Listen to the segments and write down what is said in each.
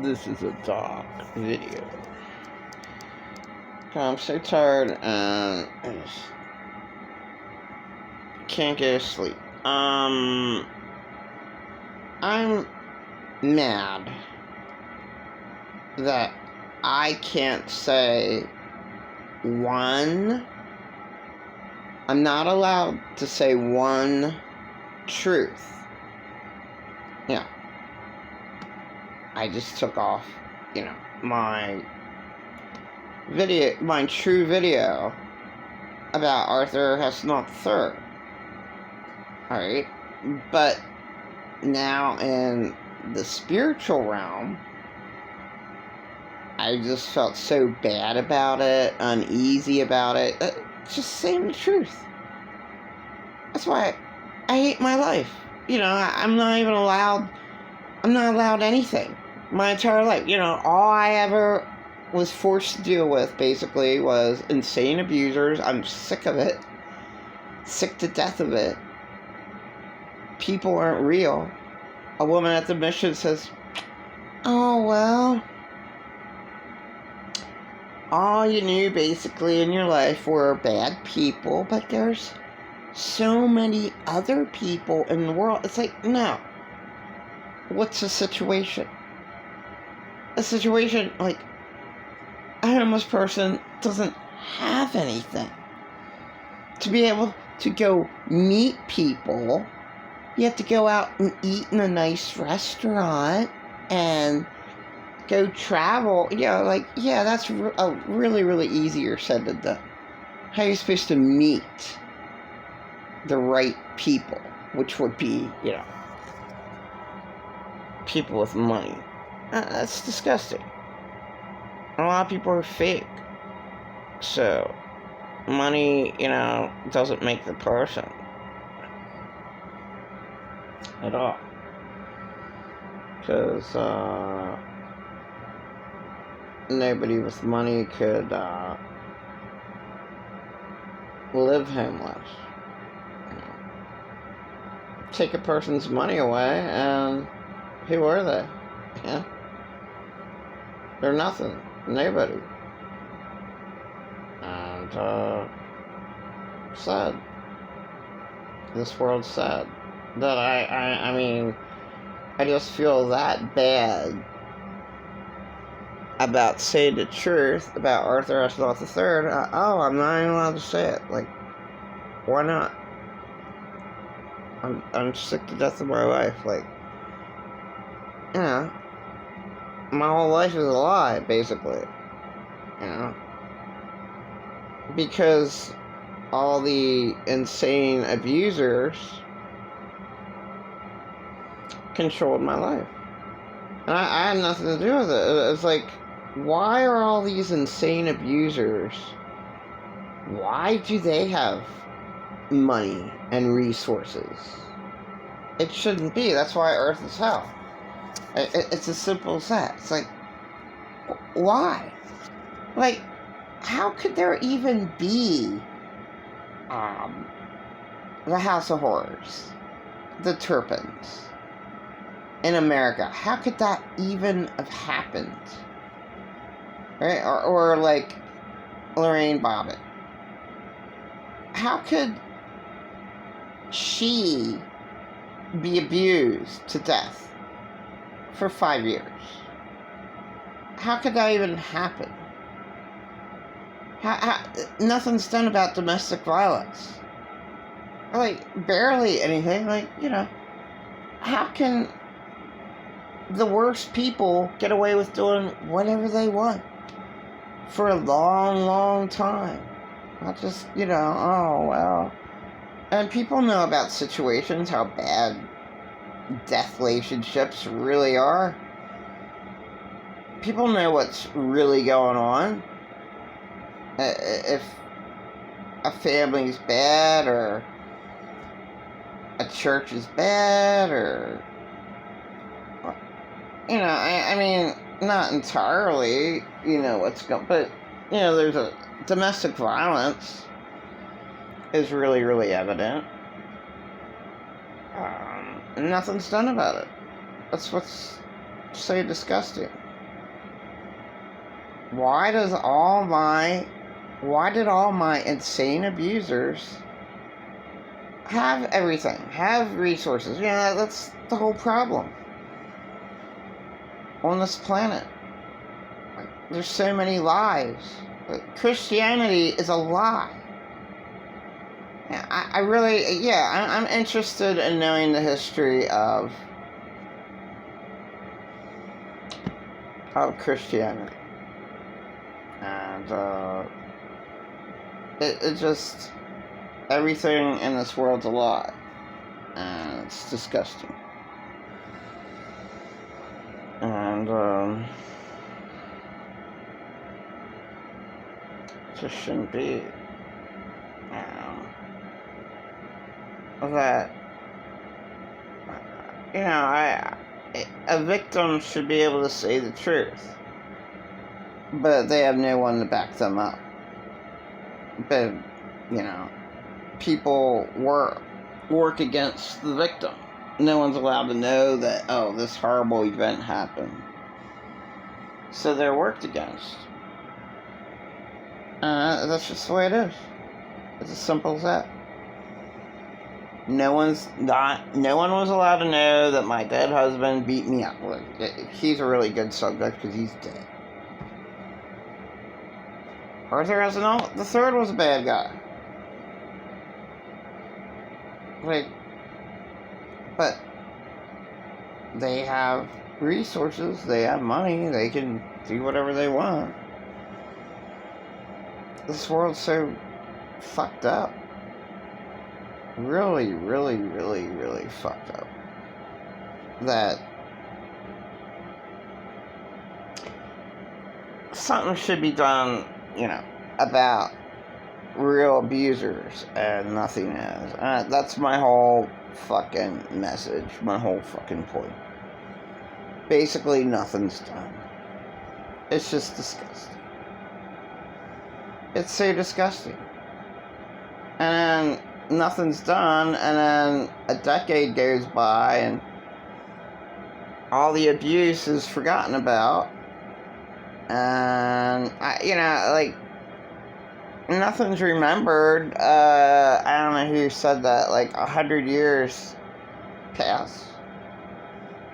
This is a dark video. I'm so tired and I just can't go to sleep. I'm mad that I can't say one. I'm not allowed to say one truth. Yeah. I just took off, my true video about Arthur Hasselhoff III. Alright? But now in the spiritual realm, I just felt so bad about it, uneasy about it. Just saying the truth. That's why I hate my life. I'm not allowed anything. My entire life. All I ever was forced to deal with, basically, was insane abusers. I'm sick of it. Sick to death of it. People aren't real. A woman at the mission says, "Oh, well, all you knew, basically, in your life were bad people, but there's so many other people in the world." It's like, no. What's the situation? A situation like a homeless person doesn't have anything. To be able to go meet people, you have to go out and eat in a nice restaurant and go travel. That's really, really easier said than done. How are you supposed to meet the right people, which would be, people with money? That's disgusting. A lot of people are fake. So, money, doesn't make the person. At all. Because, nobody with money could, live homeless. Take a person's money away, and who are they? Yeah. They're nothing. Nobody. And, sad. This world's sad. That I just feel that bad about saying the truth about Arthur Hasselhoff III. I'm not even allowed to say it. Like, why not? I'm sick to death of my life. Like, my whole life is a lie, basically. Because all the insane abusers controlled my life. And I had nothing to do with it. It's like, why are all these insane abusers, why do they have money and resources? It shouldn't be. That's why Earth is hell. It's as simple as that. It's like, why? Like, how could there even be the House of Horrors, the Turpins in America? How could that even have happened? Right? Or like Lorraine Bobbitt. How could she be abused to death for 5 years? How could that even happen? Nothing's done about domestic violence. Like, barely anything. Like, how can the worst people get away with doing whatever they want for a long, long time? Not just, oh, well. And people know about situations, how bad death relationships really are. People know what's really going on. If a family's bad, or a church is bad, or, not entirely, what's going, but, there's a domestic violence is really, really evident. And nothing's done about it. That's what's so disgusting. Why did all my insane abusers have everything, have resources? That's the whole problem on this planet. There's so many lies. Christianity is a lie. I'm interested in knowing the history of Christianity. And it just, everything in this world's a lie. And it's disgusting. And just shouldn't be. That, a victim should be able to say the truth, but they have no one to back them up. But, people work against the victim. No one's allowed to know that, this horrible event happened. So they're worked against. That's just the way it is. It's as simple as that. No one was allowed to know that my dead husband beat me up. He's a really good subject because he's dead. Arthur Asinal III was a bad guy. But they have resources, they have money, they can do whatever they want. This world's so fucked up. Really, really, really, really fucked up. That something should be done, about real abusers, and nothing is. That's my whole fucking message, my whole fucking point. Basically, nothing's done. It's just disgusting. It's so disgusting. And nothing's done, and then a decade goes by, and all the abuse is forgotten about, and nothing's remembered. I don't know who said that. 100 years pass,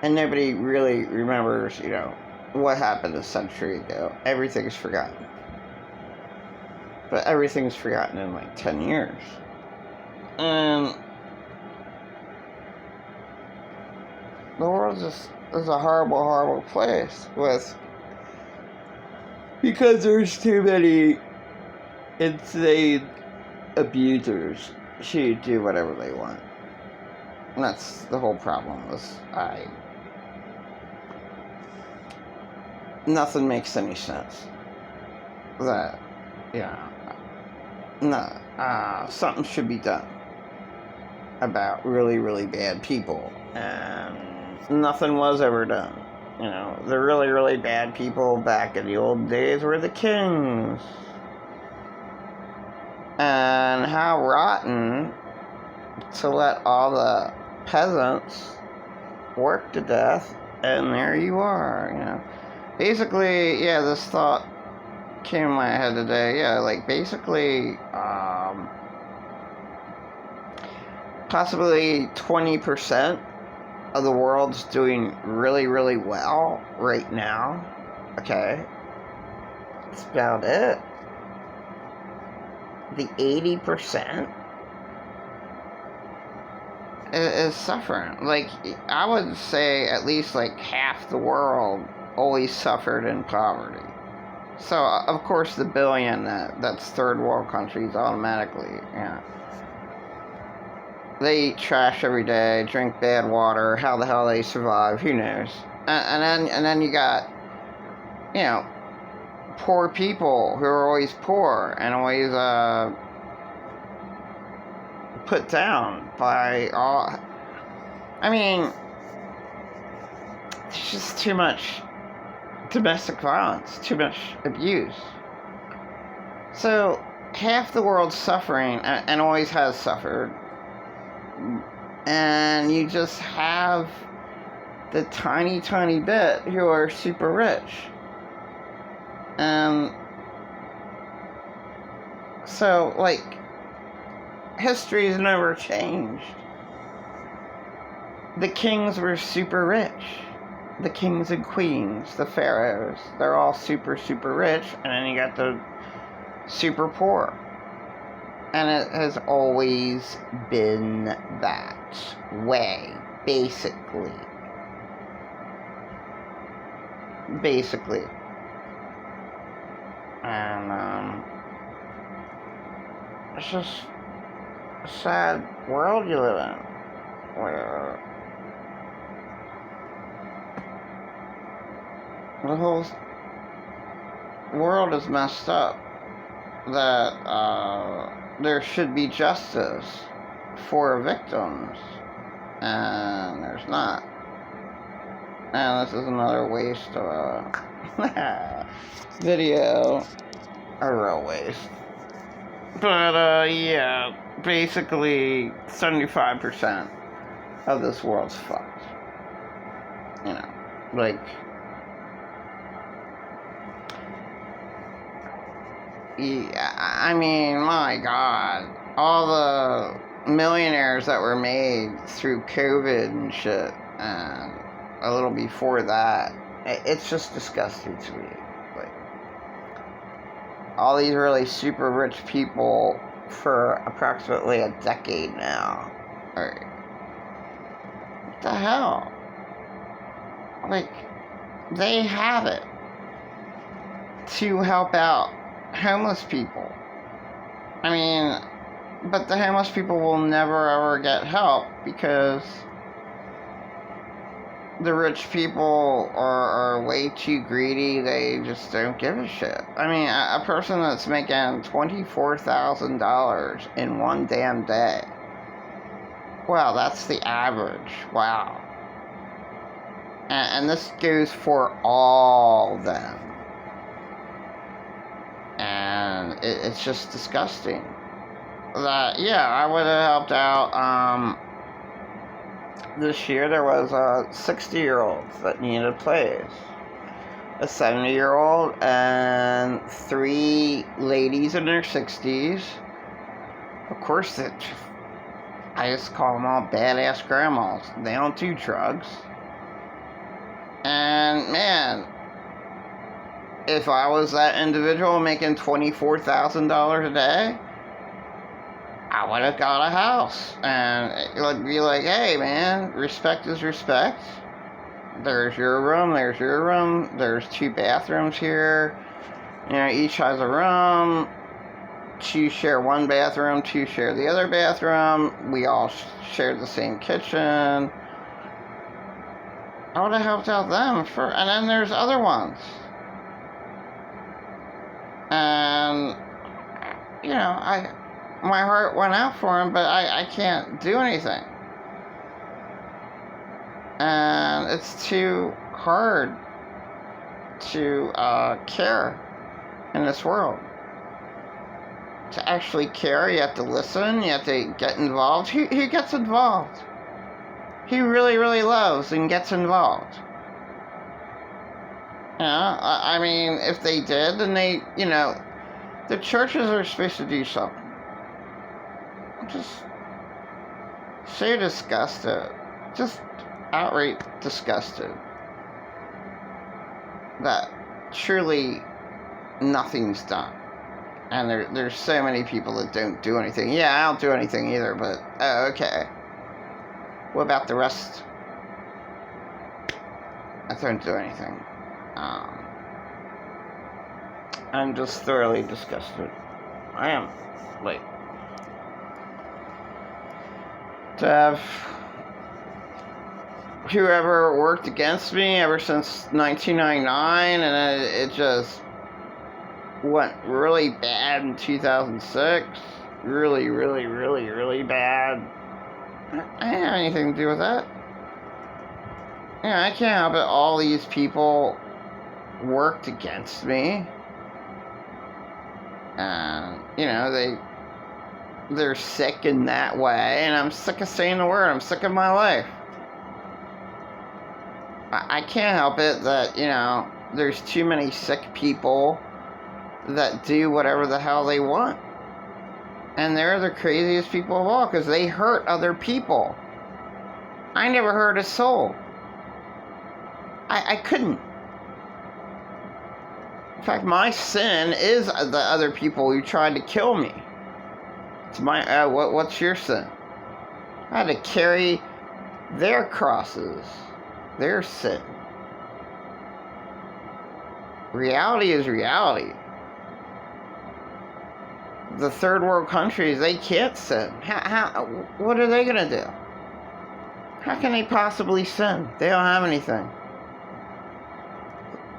and nobody really remembers, what happened a century ago. Everything's forgotten, but everything's forgotten in 10 years. And the world just is a horrible, horrible place because there's too many insane abusers who do whatever they want. And that's the whole problem. Nothing makes any sense. That, something should be done about really, really bad people, and nothing was ever done. The really, really bad people back in the old days were the kings. And how rotten to let all the peasants work to death, and there you are, Basically, this thought came in my head today. Basically, possibly 20% of the world's doing really, really well right now. Okay. That's about it. The 80% is suffering. I would say at least half the world always suffered in poverty. So, of course, the billion that's third world countries automatically, they eat trash every day, drink bad water. How the hell they survive? Who knows? And then you got, poor people who are always poor and always put down by all. There's just too much domestic violence, too much abuse. So half the world's suffering and always has suffered, and you just have the tiny, tiny bit who are super rich. And so, like, history's never changed. The kings were super rich. The kings and queens, the pharaohs, they're all super, super rich. And then you got the super poor. And it has always been that way, basically. And, it's just a sad world you live in, where the whole world is messed up, that there should be justice for victims, and there's not. And this is another waste of a video. A real waste. But, yeah, basically 75% of this world's fucked. You know, like, yeah, I mean, my God, all the millionaires that were made through COVID and shit, and a little before that, it's just disgusting to me. Like, all these really super rich people for approximately a decade now. What the hell? Like, they have it to help out homeless people. I mean, but the homeless people will never ever get help because the rich people are way too greedy. They just don't give a shit. I mean, a person that's making $24,000 in one damn day. Wow, that's the average. Wow. And this goes for all of them. And it's just disgusting. That, yeah, I would have helped out. This year there was a 60-year-old that needed a place, a 70-year-old, and 3 ladies in their 60s. Of course, I just call them all badass grandmas. They don't do drugs. And, man, if I was that individual making $24,000 a day, I would have got a house. And it would be like, hey, man, respect is respect. There's your room, there's your room. There's 2 bathrooms here. You know, each has a room. 2 share one bathroom, 2 share the other bathroom. We all share the same kitchen. I would have helped out them for, and then there's other ones. And, you know, my heart went out for him, but I can't do anything. And it's too hard to care in this world. To actually care, you have to listen, you have to get involved. Who gets involved? Who really, really loves and gets involved? You know, I mean, if they did, then they, you know, the churches are supposed to do something. I'm just so disgusted. Just outright disgusted. That truly nothing's done. And there's so many people that don't do anything. Yeah, I don't do anything either, but, okay. What about the rest? I don't do anything. I'm just thoroughly disgusted. I am. Like, to have whoever worked against me ever since 1999, and it just went really bad in 2006. Really, really, really, really bad. I didn't have anything to do with that. Yeah, I can't help it. All these people worked against me. And, you know, they're sick in that way. And I'm sick of saying the word. I'm sick of my life. I can't help it that, you know, there's too many sick people that do whatever the hell they want. And they're the craziest people of all because they hurt other people. I never hurt a soul. I couldn't. In fact, my sin is the other people who tried to kill me. It's my, what's your sin? I had to carry their crosses, their sin. Reality is reality. The third world countries, they can't sin. What are they going to do? How can they possibly sin? They don't have anything.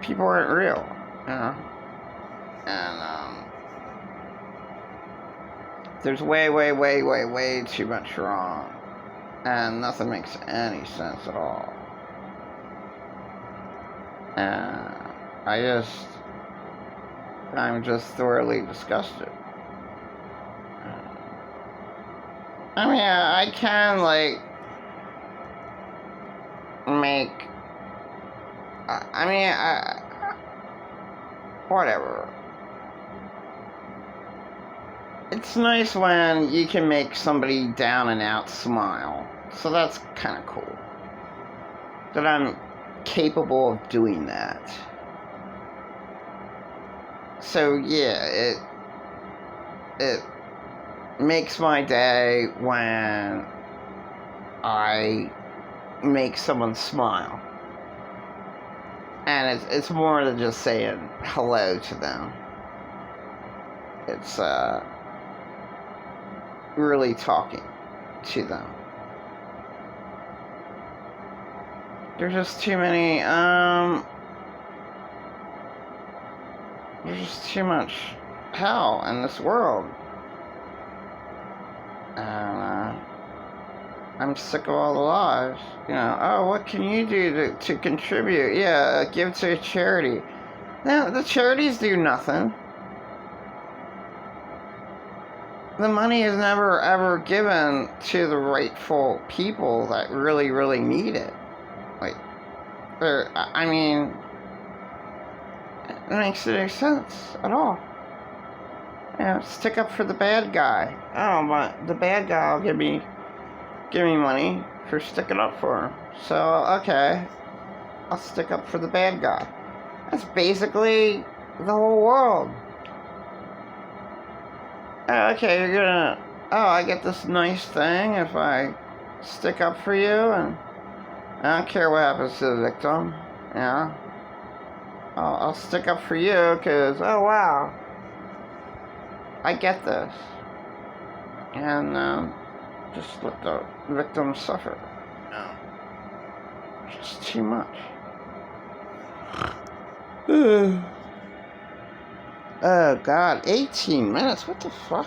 People aren't real, you know? And, there's way too much wrong. And nothing makes any sense at all. And I'm just thoroughly disgusted. I mean, I can, like, make, whatever. It's nice when you can make somebody down and out smile. So that's kind of cool. That I'm capable of doing that. So yeah, it makes my day when I make someone smile. And it's more than just saying hello to them. It's really talking to them. There's just too many, there's just too much hell in this world. And I'm sick of all the lies. You know, oh, what can you do to contribute? Yeah, give to a charity. No, the charities do nothing. The money is never ever given to the rightful people that really need it. Like, I mean, it makes no sense at all. You know, stick up for the bad guy. Oh, but the bad guy will give me money for sticking up for him. So, okay, I'll stick up for the bad guy. That's basically the whole world. Okay, you're gonna, I get this nice thing if I stick up for you, and I don't care what happens to the victim, you know. I'll stick up for you because, oh wow, I get this. And just let the victim suffer. No. It's too much. Oh God, 18 minutes, what the fuck?